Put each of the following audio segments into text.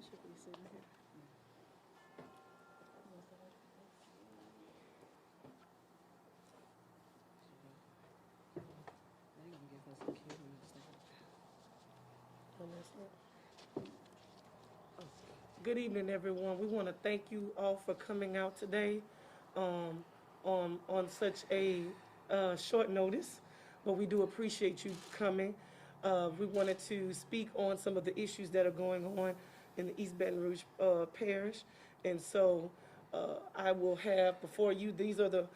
should be sitting here. They gonna give us a cue and stuff. Good evening, everyone. We want to thank you all for coming out today on such a short notice, but we do appreciate you coming. We wanted to speak on some of the issues that are going on in the East Baton Rouge Parish, and so I will have before you, these are the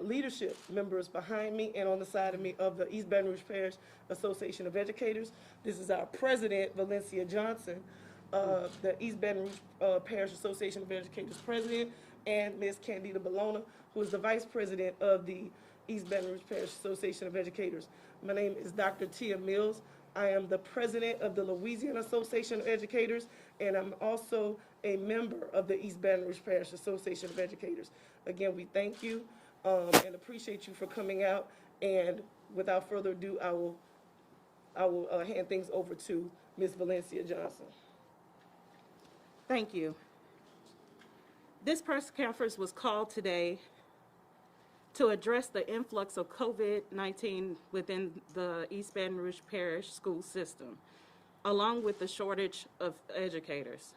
leadership members behind me and on the side of me of the East Baton Rouge Parish Association of Educators. This is our president, Valencia Johnson, the East Baton Rouge Parish Association of Educators president, and Ms. Candida Bologna, who is the vice president of the East Baton Rouge Parish Association of Educators. My name is Dr. Tia Mills. I am the president of the Louisiana Association of Educators, and I'm also a member of the East Baton Rouge Parish Association of Educators. Again, we thank you and appreciate you for coming out. And without further ado, I will hand things over to Ms. Valencia Johnson. Thank you. This press conference was called today to address the influx of COVID-19 within the East Baton Rouge Parish school system, along with the shortage of educators.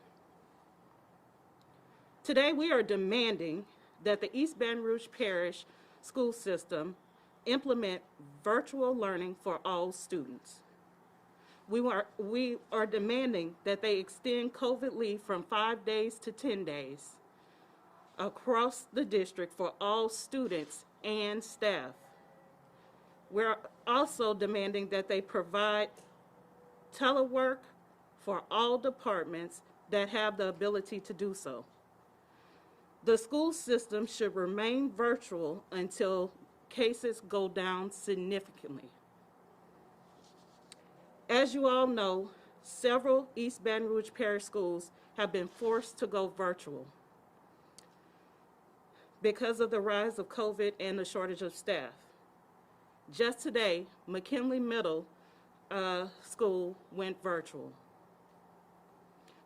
Today, we are demanding that the East Baton Rouge Parish school system implement virtual learning for all students. We are demanding that they extend COVID leave from 5 days to 10 days across the district for all students and staff. We're also demanding that they provide telework for all departments that have the ability to do so. The school system should remain virtual until cases go down significantly. As you all know, several East Baton Rouge Parish schools have been forced to go virtual because of the rise of COVID and the shortage of staff. Just today, McKinley Middle School went virtual.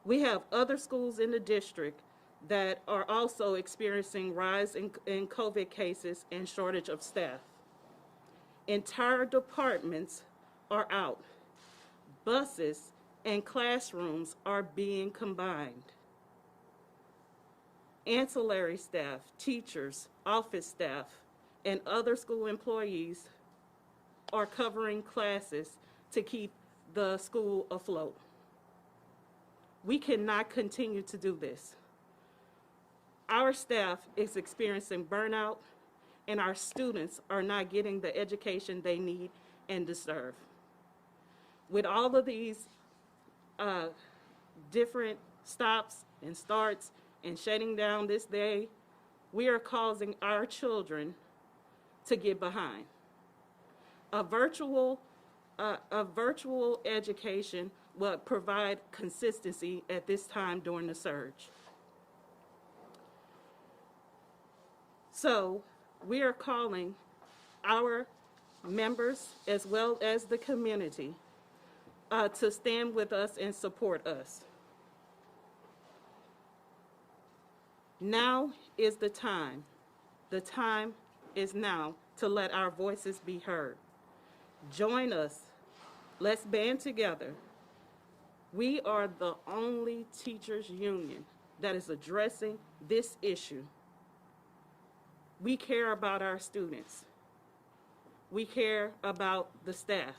We have other schools in the district that are also experiencing rise in COVID cases and shortage of staff. Entire departments are out. Buses and classrooms are being combined. Ancillary staff, teachers, office staff, and other school employees are covering classes to keep the school afloat. We cannot continue to do this. Our staff is experiencing burnout, and our students are not getting the education they need and deserve. With all of these different stops and starts and shutting down this day, we are causing our children to get behind. A virtual education will provide consistency at this time during the surge. So we are calling our members as well as the community to stand with us and support us. Now is the time. The time is now to let our voices be heard. Join us. Let's band together. We are the only teachers union that is addressing this issue. We care about our students. We care about the staff,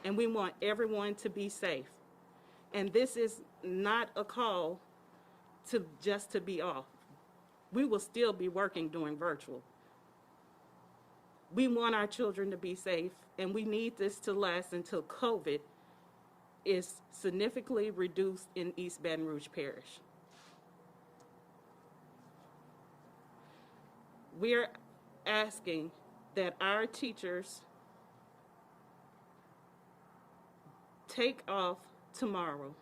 and we want everyone to be safe. And this is not a call to just to be off. We will still be working doing virtual. We want our children to be safe, and we need this to last until COVID is significantly reduced in East Baton Rouge Parish. We're asking that our teachers take off tomorrow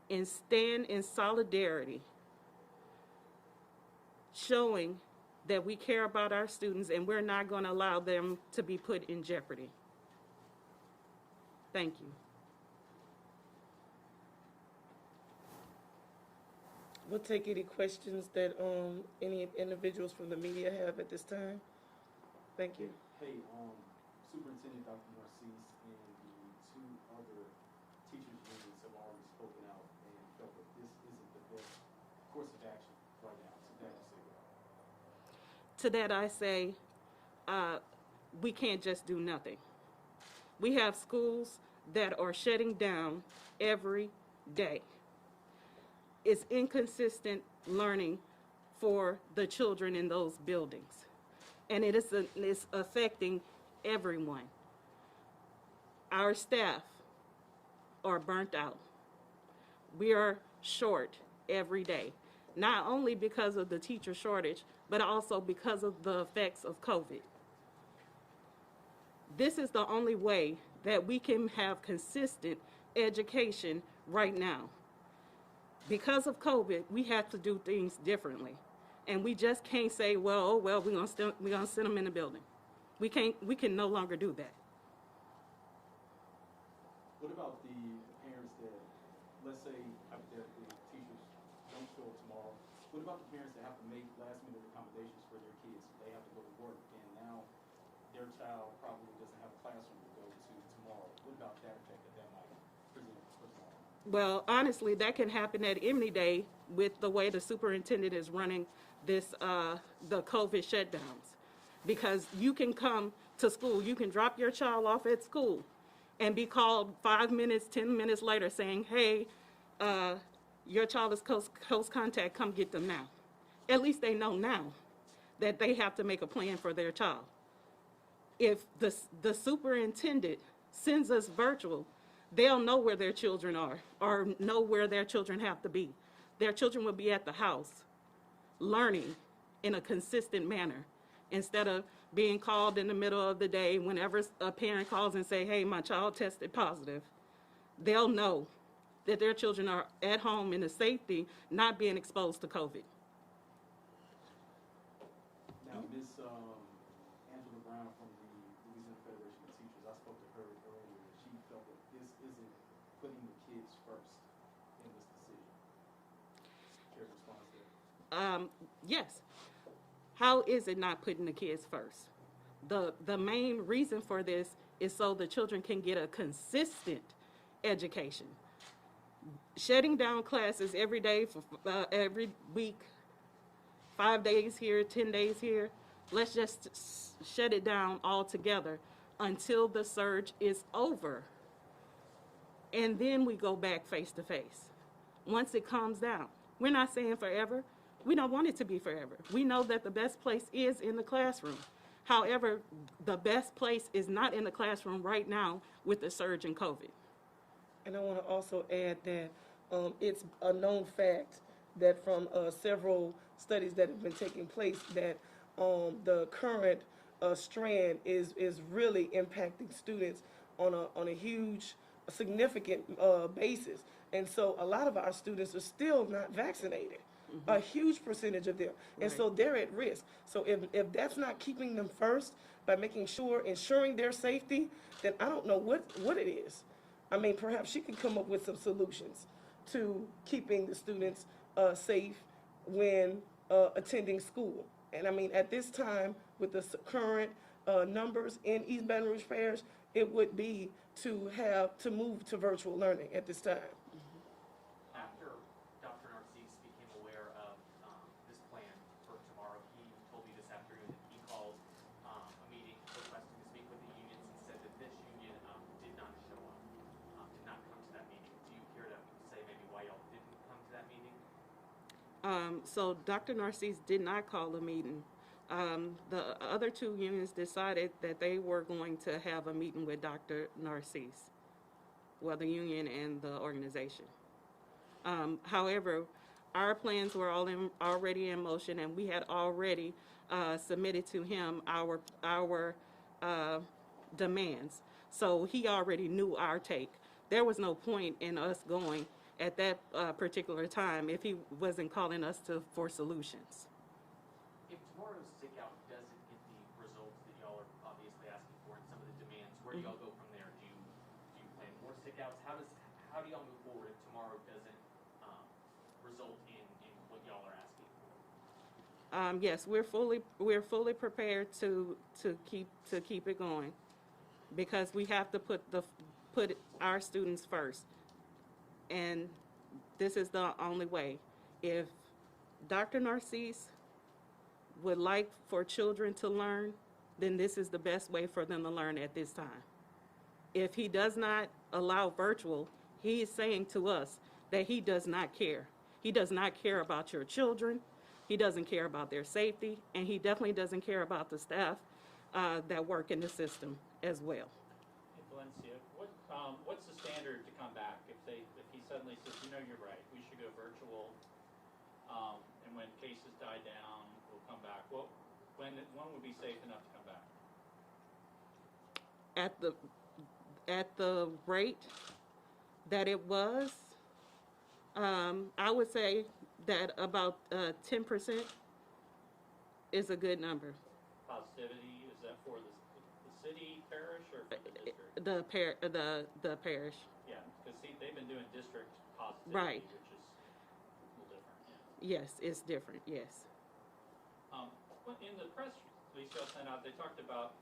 and stand in solidarity, showing that we care about our students and we're not going to allow them to be put in jeopardy. Thank you. We'll take any questions that any individuals from the media have at this time. Thank you. Hey, Superintendent Dr. Narcisse and the two other teachers unions have already spoken out and felt that this isn't the best course of action right now. To that you say what? To that I say, we can't just do nothing. We have schools that are shutting down every day. It's inconsistent learning for the children in those buildings. And it's affecting everyone. Our staff are burnt out. We are short every day, not only because of the teacher shortage, but also because of the effects of COVID. This is the only way that we can have consistent education right now. Because of COVID, we have to do things differently. And we just can't say, well, we're gonna send them in the building. We can no longer do that. What about the parents that, let's say, hypothetically, teachers don't show up tomorrow? What about the parents that have to make last-minute accommodations for their kids? They have to go to work, and now their child probably doesn't have a classroom to go to tomorrow. What about that effect that might present for tomorrow? Well, honestly, that can happen at any day with the way the superintendent is running this, the COVID shutdowns. Because you can come to school, you can drop your child off at school and be called 5 minutes, 10 minutes later saying, hey, your child is close contact, come get them now. At least they know now that they have to make a plan for their child. If the superintendent sends us virtual, they'll know where their children are or know where their children have to be. Their children will be at the house learning in a consistent manner instead of being called in the middle of the day whenever a parent calls and say, hey, my child tested positive. They'll know that their children are at home in the safety, not being exposed to COVID. Now, Ms. Angela Brown from the Louisiana Federation of Teachers, I spoke to her earlier. She felt that this isn't putting the kids first in this decision. Care to respond to that? Yes. How is it not putting the kids first? The main reason for this is so the children can get a consistent education. Shutting down classes every day for every week, 5 days here, 10 days here, let's just shut it down altogether until the surge is over. And then we go back face to face. Once it calms down. We're not saying forever. We don't want it to be forever. We know that the best place is in the classroom. However, the best place is not in the classroom right now with the surge in COVID. And I want to also add that it's a known fact that from several studies that have been taking place that the current strand is really impacting students on a huge, significant basis. And so a lot of our students are still not vaccinated. A huge percentage of them. And so they're at risk. So if that's not keeping them first by making sure, ensuring their safety, then I don't know what it is. I mean, perhaps she can come up with some solutions to keeping the students safe when attending school. And I mean, at this time, with the current numbers in East Baton Rouge Parish, it would be to move to virtual learning at this time. After Dr. Narcisse became aware of this plan for tomorrow, he told me this afternoon that he called a meeting requesting to speak with the unions and said that this union did not show up, did not come to that meeting. Do you care to say maybe why y'all didn't come to that meeting? So Dr. Narcisse did not call a meeting. The other two unions decided that they were going to have a meeting with Dr. Narcisse, well, the union and the organization. However, our plans were already in motion, and we had already submitted to him our demands. So he already knew our take. There was no point in us going at that particular time if he wasn't calling us for solutions. If tomorrow's sick out doesn't get the results that y'all are obviously asking for and some of the demands, where do y'all go from there? Do you plan more sick outs? How do y'all move forward if tomorrow doesn't result in Yes, we're fully prepared to keep it going, because we have to put our students first, and this is the only way. If Dr. Narcisse would like for children to learn, then this is the best way for them to learn at this time. If he does not allow virtual, he is saying to us that he does not care. He does not care about your children. He doesn't care about their safety, and he definitely doesn't care about the staff that work in the system as well. Hey, Valencia, what's the standard to come back if he suddenly says, you know, you're right, we should go virtual, and when cases die down, we'll come back. Well, when would be safe enough to come back? At the rate that it was, I would say that about 10% is a good number. Positivity, is that for the city, parish, or for the district? The parish. Yeah, because they've been doing district positivity, Right. which is a little different. Yeah. Yes, it's different. Yes. In the press release y'all sent out, they talked about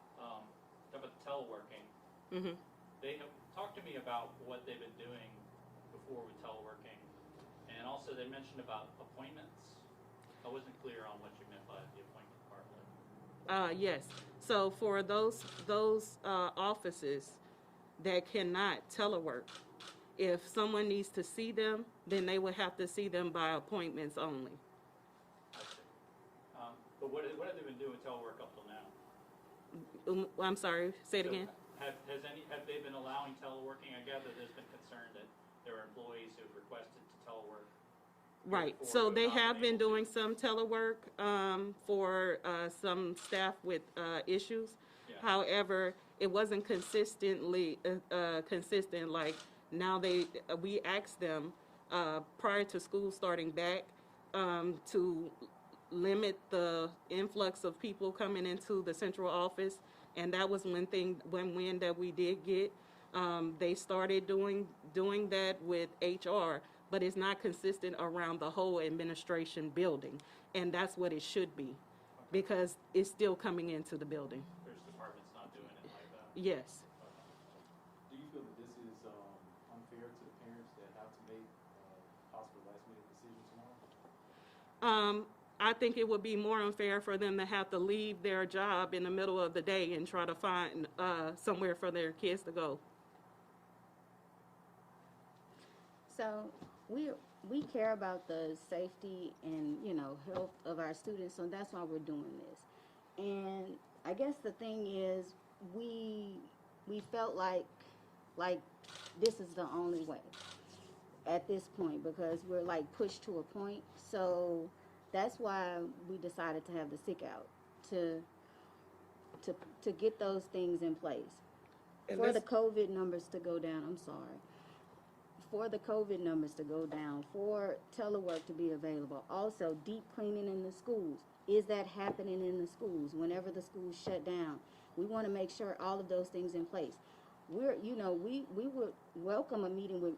teleworking. Mm-hmm. They have talked to me about what they've been doing before with teleworking, and also they mentioned about appointments. I wasn't clear on what you meant by the appointment part. Yes. So for those offices that cannot telework, if someone needs to see them, then they would have to see them by appointments only. I see. But what have they been doing telework up till now? I'm sorry. Say it So again. Have they been allowing teleworking? I gather there's been concern that there are employees who have requested to telework. Right. before So but they not have been able to. doing some telework for some staff with issues. Yeah. However, it wasn't consistently consistent. Like now, we asked them prior to school starting back to limit the influx of people coming into the central office, and that was one win that we did get. They started doing that with HR, but it's not consistent around the whole administration building, and that's what it should be, because it's still coming into the building. There's departments not doing it like that. Yes. Do you feel that this is unfair to the parents that have to make possible last-minute decisions tomorrow? I think it would be more unfair for them to have to leave their job in the middle of the day and try to find somewhere for their kids to go. So we care about the safety and, health of our students, so that's why we're doing this. And I guess the thing is, we felt like this is the only way at this point, because we're like pushed to a point. So that's why we decided to have the sick out to get those things in place. And For the that's- COVID numbers to go down, I'm sorry. For the COVID numbers to go down, for telework to be available. Also, deep cleaning in the schools. Is that happening in the schools? Whenever the schools shut down, we want to make sure all of those things in place. We would welcome a meeting with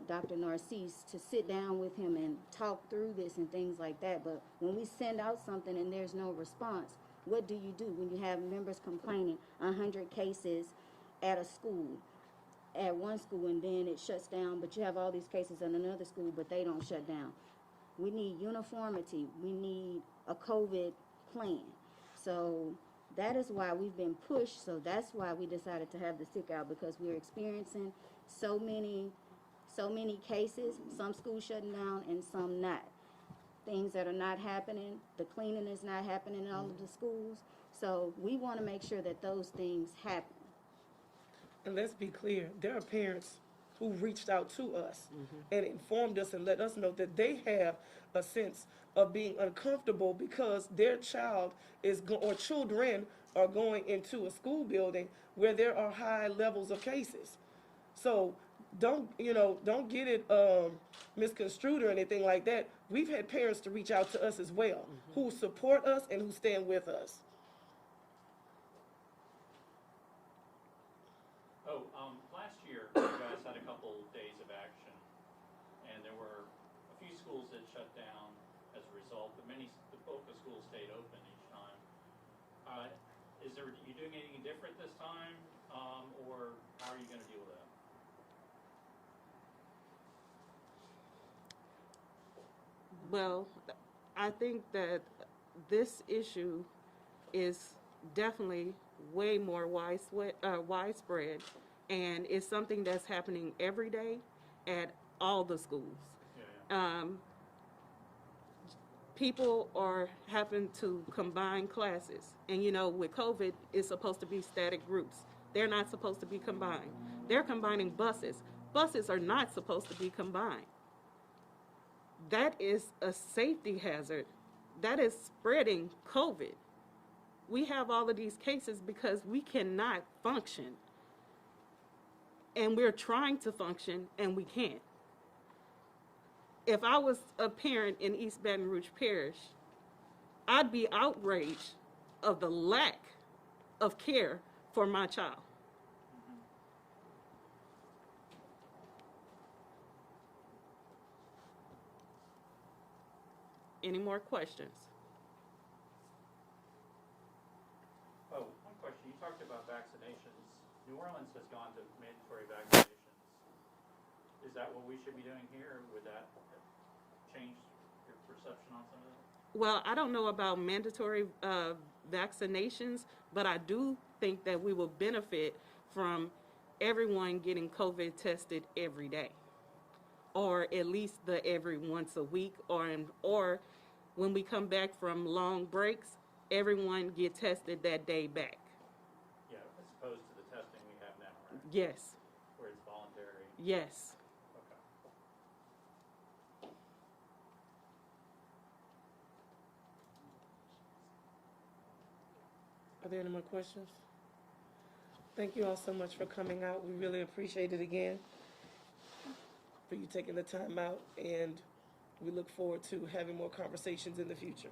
Dr. Narcisse to sit down with him and talk through this and things like that. But when we send out something and there's no response, what do? When you have members complaining 100 cases at a school, at one school, and then it shuts down, but you have all these cases in another school, but they don't shut down. We need uniformity. We need a COVID plan. So that is why we've been pushed. So that's why we decided to have the sick out, because we're experiencing so many cases, some schools shutting down and some not. Things that are not happening, the cleaning is not happening in all of the schools. So we want to make sure that those things happen. And let's be clear, there are parents who reached out to us and informed us and let us know that they have a sense of being uncomfortable because their child or children are going into a school building where there are high levels of cases. So don't get it misconstrued or anything like that. We've had parents to reach out to us as well, who support us and who stand with us. Last year, you guys had a couple days of action, and there were a few schools that shut down. as a result, but the bulk of schools stayed open each time. You doing anything different this time, or how are you going to deal with that? Well, I think that this issue is definitely way more widespread, and it's something that's happening every day at all the schools. Yeah. People are having to combine classes, and with COVID, it's supposed to be static groups. They're not supposed to be combined. They're combining buses. Buses are not supposed to be combined. That is a safety hazard. That is spreading COVID. We have all of these cases because we cannot function. And we're trying to function and we can't. If I was a parent in East Baton Rouge Parish, I'd be outraged of the lack of care for my child. Any more questions? Oh, one question. You talked about vaccinations. New Orleans has gone to mandatory vaccinations. Is that what we should be doing here, or would that change your perception on some of that? Well, I don't know about mandatory vaccinations, but I do think that we will benefit from everyone getting COVID tested every day, or at least the every once a week, or when we come back from long breaks, everyone get tested that day back. Yeah, as opposed to the testing we have now, right? Yes. Where it's voluntary. Yes. Okay. Are there any more questions? Thank you all so much for coming out. We really appreciate it again, for you taking the time out, and we look forward to having more conversations in the future.